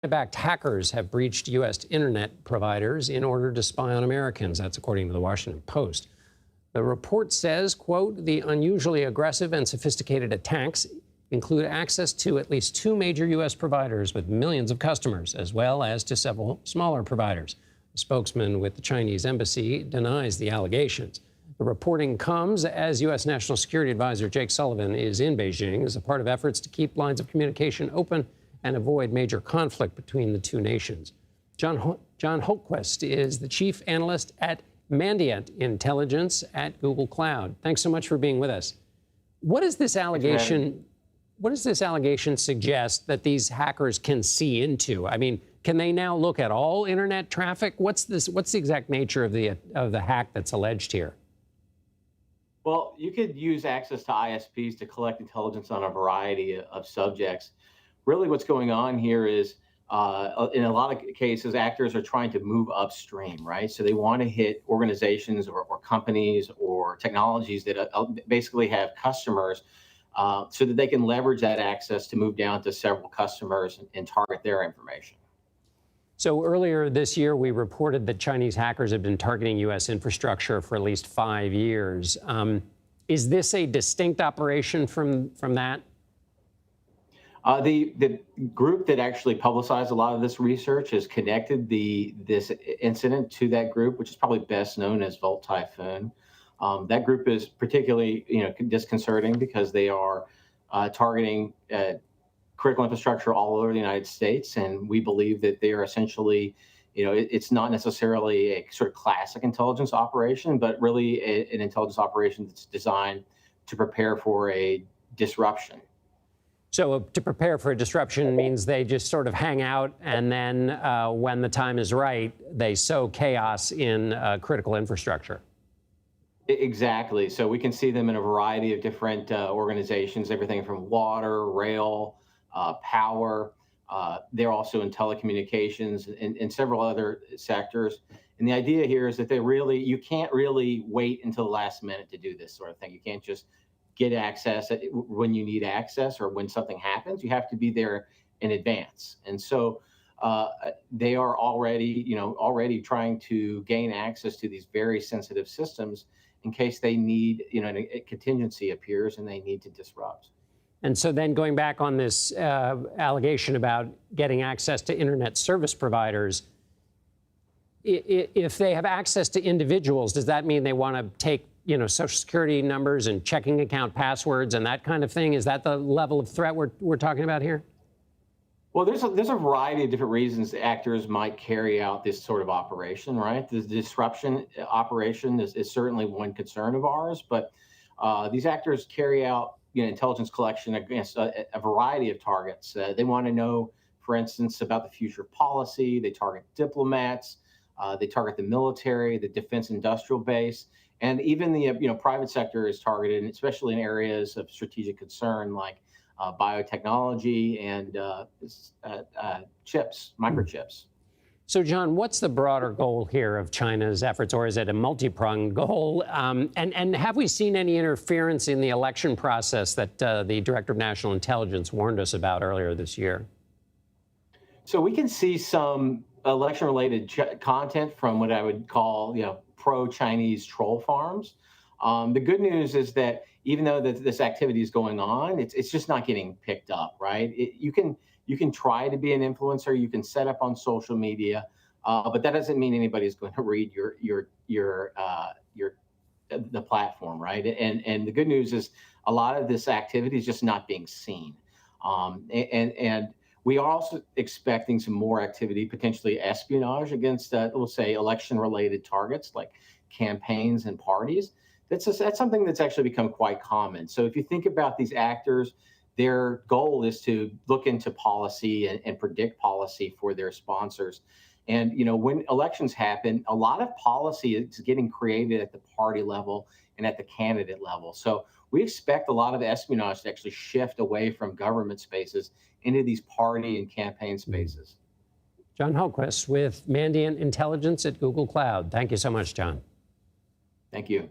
China-backed hackers have breached U.S. internet providers in order to spy on Americans. That's according to the Washington Post. The report says, quote, the unusually aggressive and sophisticated attacks include access to at least 2 major U.S. providers with millions of customers, as well as to several smaller providers. A spokesman with the Chinese embassy denies the allegations. The reporting comes as U.S. National Security Advisor Jake Sullivan is in Beijing as a part of efforts to keep lines of communication open and avoid major conflict between the two nations. John Hultquist is the chief analyst at Mandiant Intelligence at Google Cloud. Thanks so much for being with us. What does this allegation suggest that these hackers can see into? I mean, can they now look at all internet traffic? What's the exact nature of the hack that's alleged here? Well, you could use access to ISPs to collect intelligence on a variety of subjects. Really, what's going on here is, in a lot of cases, actors are trying to move upstream, right? So they want to hit organizations or companies or technologies that basically have customers so that they can leverage that access to move down to several customers and target their information. So earlier this year, we reported that Chinese hackers have been targeting U.S. infrastructure for at least 5 years. Is this a distinct operation from that? The group that actually publicized a lot of this research has connected this incident to that group, which is probably best known as Volt Typhoon. That group is particularly, disconcerting because they are targeting critical infrastructure all over the United States, and we believe that they are essentially, it's not necessarily a sort of classic intelligence operation, but really an intelligence operation that's designed to prepare for a disruption. So to prepare for a disruption means they just sort of hang out, and then when the time is right, they sow chaos in critical infrastructure. Exactly. So we can see them in a variety of different organizations, everything from water, rail, power. They're also in telecommunications and several other sectors. And the idea here is that you can't really wait until the last minute to do this sort of thing. You can't just get access when you need access or when something happens. You have to be there in advance. And so they are already trying to gain access to these very sensitive systems in case they need, a contingency appears and they need to disrupt. And so then going back on this allegation about getting access to internet service providers, if they have access to individuals, does that mean they want to take Social Security numbers and checking account passwords and that kind of thing? Is that the level of threat we're talking about here? Well, there's a variety of different reasons actors might carry out this sort of operation, right? The disruption operation is certainly one concern of ours, but these actors carry out intelligence collection against a variety of targets. They want to know, for instance, about the future policy. They target diplomats. They target the military, the defense industrial base. And even the private sector is targeted, especially in areas of strategic concern like biotechnology and chips, microchips. So, John, what's the broader goal here of China's efforts, or is it a multi-pronged goal? And have we seen any interference in the election process that the Director of National Intelligence warned us about earlier this year? So we can see some election-related content from what I would call, pro-Chinese troll farms. The good news is that even though this activity is going on, it's just not getting picked up, right? You can try to be an influencer, you can set up on social media, but that doesn't mean anybody's going to read the platform, right? And the good news is a lot of this activity is just not being seen, and we are also expecting some more activity, potentially espionage against, we'll say, election-related targets like campaigns and parties. That's something that's actually become quite common. So if you think about these actors, their goal is to look into policy and predict policy for their sponsors. And when elections happen, a lot of policy is getting created at the party level and at the candidate level. So we expect a lot of espionage to actually shift away from government spaces into these party and campaign spaces. John Hultquist with Mandiant Intelligence at Google Cloud. Thank you so much, John. Thank you.